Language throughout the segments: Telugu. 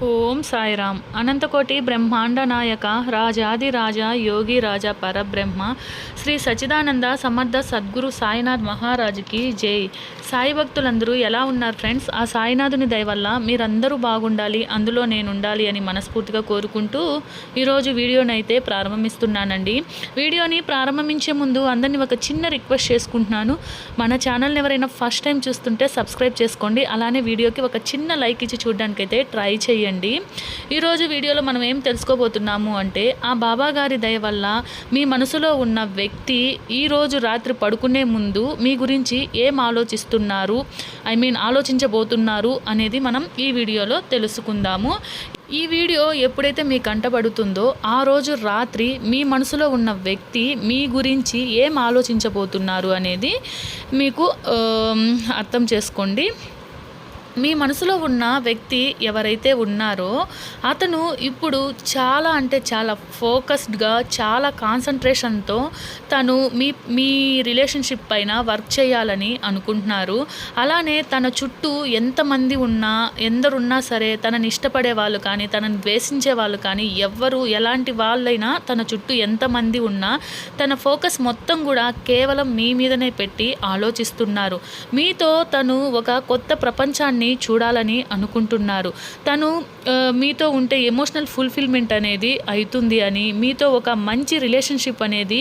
ఓం సాయిరామ్. అనంతకోటి బ్రహ్మాండ నాయక రాజాదిరాజ యోగి రాజా పరబ్రహ్మ శ్రీ సచ్చిదానంద సమర్థ సద్గురు సాయినాథ్ మహారాజుకి జై. సాయి భక్తులందరూ ఎలా ఉన్నారు ఫ్రెండ్స్? ఆ సాయినాథుని దయ వల్ల మీరందరూ బాగుండాలి, అందులో నేను ఉండాలి అని మనస్ఫూర్తిగా కోరుకుంటూ ఈరోజు వీడియోనైతే ప్రారంభిస్తున్నానండి. వీడియోని ప్రారంభించే ముందు అందరినీ ఒక చిన్న రిక్వెస్ట్ చేసుకుంటున్నాను. మన ఛానల్ని ఎవరైనా ఫస్ట్ టైం చూస్తుంటే సబ్స్క్రైబ్ చేసుకోండి. అలానే వీడియోకి ఒక చిన్న లైక్ ఇచ్చి చూడడానికైతే ట్రై చేయండి. ఈరోజు వీడియోలో మనం ఏం తెలుసుకోబోతున్నాము అంటే, ఆ బాబా గారి దయ వల్ల మీ మనసులో ఉన్న వ్యక్తి ఈరోజు రాత్రి పడుకునే ముందు మీ గురించి ఏం ఆలోచించబోతున్నారు అనేది మనం ఈ వీడియోలో తెలుసుకుందాము. ఈ వీడియో ఎప్పుడైతే మీ కంటపడుతుందో ఆ రోజు రాత్రి మీ మనసులో ఉన్న వ్యక్తి మీ గురించి ఏం ఆలోచించబోతున్నారు అనేది మీకు అర్థం చేసుకోండి. మీ మనసులో ఉన్న వ్యక్తి ఎవరైతే ఉన్నారో అతను ఇప్పుడు చాలా అంటే చాలా ఫోకస్డ్గా, చాలా కాన్సన్ట్రేషన్తో తను మీ రిలేషన్షిప్ పైన వర్క్ చేయాలని అనుకుంటున్నారు. అలానే తన చుట్టూ ఎంతమంది ఉన్నా, ఎందరున్నా సరే తనని ఇష్టపడే వాళ్ళు కానీ, తనని ద్వేషించే వాళ్ళు కానీ, ఎలాంటి వాళ్ళైనా తన చుట్టూ ఎంతమంది ఉన్నా తన ఫోకస్ మొత్తం కూడా కేవలం మీ మీదనే పెట్టి ఆలోచిస్తున్నారు. మీతో తను ఒక కొత్త ప్రపంచాన్ని చూడాలని అనుకుంటున్నారు. తను మీతో ఉంటే ఎమోషనల్ ఫుల్ఫిల్మెంట్ అనేది అవుతుంది అని, మీతో ఒక మంచి రిలేషన్షిప్ అనేది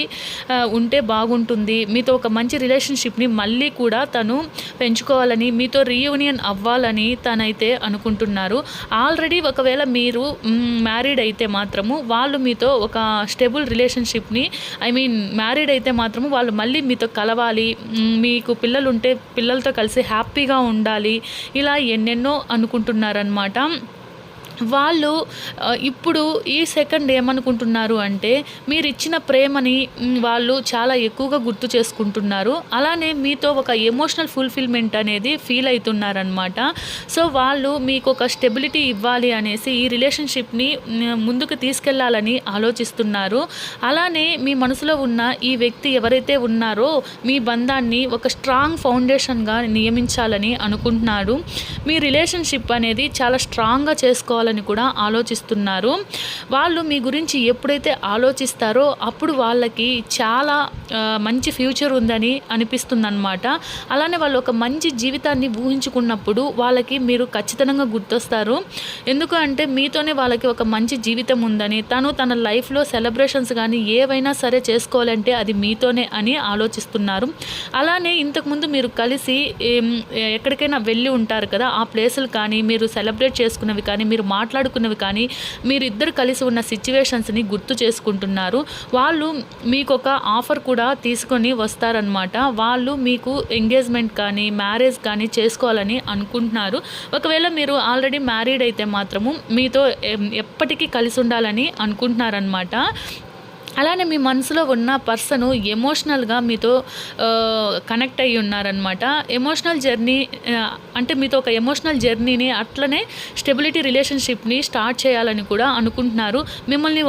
ఉంటే బాగుంటుంది, మీతో ఒక మంచి రిలేషన్షిప్ని మళ్ళీ కూడా తను పెంచుకోవాలని, మీతో రీయూనియన్ అవ్వాలని తనైతే అనుకుంటున్నారు. ఆల్రెడీ ఒకవేళ మీరు మ్యారీడ్ అయితే మాత్రము వాళ్ళు మీతో ఒక స్టేబుల్ రిలేషన్షిప్ని మ్యారీడ్ అయితే మాత్రము వాళ్ళు మళ్ళీ మీతో కలవాలి, మీకు పిల్లలు ఉంటే పిల్లలతో కలిసి హ్యాపీగా ఉండాలి, ఇలా ఎన్నెన్నో అనుకుంటున్నారనమాట. వాళ్ళు ఇప్పుడు ఈ సెకండ్ ఏమనుకుంటున్నారు అంటే, మీరు ఇచ్చిన ప్రేమని వాళ్ళు చాలా ఎక్కువగా గుర్తు చేసుకుంటున్నారు. అలానే మీతో ఒక ఎమోషనల్ ఫుల్ఫిల్మెంట్ అనేది ఫీల్ అవుతున్నారనమాట. సో వాళ్ళు మీకు ఒక స్టెబిలిటీ ఇవ్వాలి అనేసి ఈ రిలేషన్షిప్ని ముందుకు తీసుకెళ్లాలని ఆలోచిస్తున్నారు. అలానే మీ మనసులో ఉన్న ఈ వ్యక్తి ఎవరైతే ఉన్నారో మీ బంధాన్ని ఒక స్ట్రాంగ్ ఫౌండేషన్గా నియమించాలని అనుకుంటున్నారు. మీ రిలేషన్షిప్ అనేది చాలా స్ట్రాంగ్గా చేసుకోవాలి కూడా ఆలోచిస్తున్నారు. వాళ్ళు మీ గురించి ఎప్పుడైతే ఆలోచిస్తారో అప్పుడు వాళ్ళకి చాలా మంచి ఫ్యూచర్ ఉందని అనిపిస్తుందన్నమాట. అలానే వాళ్ళు ఒక మంచి జీవితాన్ని ఊహించుకున్నప్పుడు వాళ్ళకి మీరు ఖచ్చితంగా గుర్తొస్తారు. ఎందుకు అంటే మీతోనే వాళ్ళకి ఒక మంచి జీవితం ఉందని, తన లైఫ్లో సెలబ్రేషన్స్ కానీ ఏవైనా సరే చేసుకోవాలంటే అది మీతోనే అని ఆలోచిస్తున్నారు. అలానే ఇంతకుముందు మీరు కలిసి ఎక్కడికైనా వెళ్ళి ఉంటారు కదా, ఆ ప్లేసులు కానీ, మీరు సెలబ్రేట్ చేసుకున్నవి కానీ, మీరు మాట్లాడుకున్నవి కానీ, మీరిద్దరు కలిసి ఉన్న సిచ్యువేషన్స్ని గుర్తు చేసుకుంటున్నారు. వాళ్ళు మీకు ఒక ఆఫర్ కూడా తీసుకొని వస్తారనమాట. వాళ్ళు మీకు ఎంగేజ్మెంట్ కానీ, మ్యారేజ్ కానీ చేసుకోవాలని అనుకుంటున్నారు. ఒకవేళ మీరు ఆల్రెడీ మ్యారీడ్ అయితే మాత్రము మీతో ఎప్పటికీ కలిసి ఉండాలని అనుకుంటున్నారనమాట. అలానే మీ మనసులో ఉన్న పర్సను ఎమోషనల్గా మీతో కనెక్ట్ అయ్యి ఉన్నారనమాట. ఎమోషనల్ జర్నీ అంటే మీతో ఒక ఎమోషనల్ జర్నీని, అట్లనే స్టెబిలిటీ రిలేషన్షిప్ని స్టార్ట్ చేయాలని కూడా అనుకుంటున్నారు. మిమ్మల్ని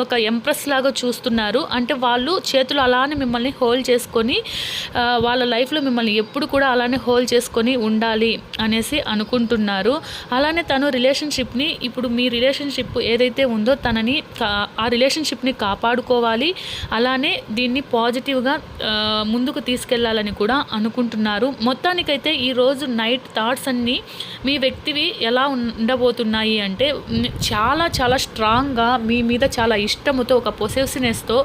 ఒక ఎంప్రెస్ లాగా చూస్తున్నారు. అంటే వాళ్ళు చేతులు అలానే మిమ్మల్ని హోల్డ్ చేసుకొని వాళ్ళ లైఫ్లో మిమ్మల్ని ఎప్పుడు కూడా అలానే హోల్డ్ చేసుకొని ఉండాలి అనేసి అనుకుంటున్నారు. అలానే తను రిలేషన్షిప్ని, ఇప్పుడు మీ రిలేషన్షిప్ ఏదైతే ఉందో తనని ఆ రిలేషన్షిప్ని కాపాడుకోవాలి, అలానే దీన్ని పాజిటివ్గా ముందుకు తీసుకెళ్లాలని కూడా అనుకుంటున్నారు. మొత్తానికైతే ఈరోజు నైట్ థాట్స్ అన్నీ మీ వ్యక్తివి ఎలా ఉండబోతున్నాయి అంటే, చాలా చాలా స్ట్రాంగ్గా మీ మీద చాలా ఇష్టముతో, ఒక పొసెసివ్నెస్తో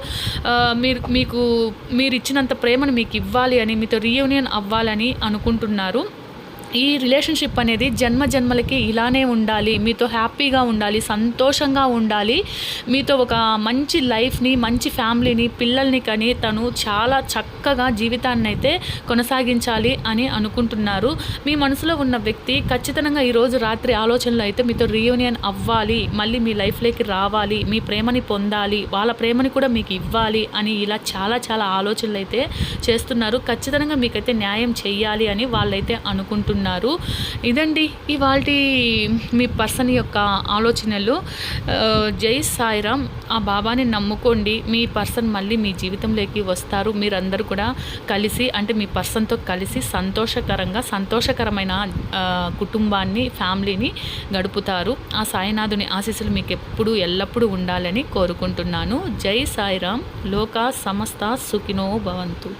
మీరు ఇచ్చినంత ప్రేమను మీకు ఇవ్వాలి అని, మీతో రీయూనియన్ అవ్వాలని అనుకుంటున్నారు. ఈ రిలేషన్షిప్ అనేది జన్మలకి ఇలానే ఉండాలి, మీతో హ్యాపీగా ఉండాలి, సంతోషంగా ఉండాలి, మీతో ఒక మంచి లైఫ్ని, మంచి ఫ్యామిలీని, పిల్లల్ని కానీ తను చాలా చక్కగా జీవితాన్ని అయితే కొనసాగించాలి అని అనుకుంటున్నారు. మీ మనసులో ఉన్న వ్యక్తి ఖచ్చితంగా ఈరోజు రాత్రి ఆలోచనలు అయితే మీతో రీయూనియన్ అవ్వాలి, మళ్ళీ మీ లైఫ్లోకి రావాలి, మీ ప్రేమని పొందాలి, వాళ్ళ ప్రేమని కూడా మీకు ఇవ్వాలి అని ఇలా చాలా చాలా ఆలోచనలు అయితే చేస్తున్నారు. ఖచ్చితంగా మీకైతే న్యాయం చేయాలి అని వాళ్ళైతే అనుకుంటున్నారు. ఉన్నారు. ఇదండి ఇవాల్టి మీ పర్సన్ యొక్క ఆలోచనలు. జై సాయిరామ్. ఆ బాబాని నమ్ముకోండి. మీ పర్సన్ మళ్ళీ మీ జీవితంలోకి వస్తారు. మీరందరూ కూడా కలిసి అంటే మీ పర్సన్తో కలిసి సంతోషకరమైన కుటుంబాన్ని, ఫ్యామిలీని గడుపుతారు. ఆ సాయినాథుని ఆశీస్సులు మీకు ఎల్లప్పుడూ ఉండాలని కోరుకుంటున్నాను. జై సాయిరామ్. లోకా సమస్త సుఖినో భవంతు.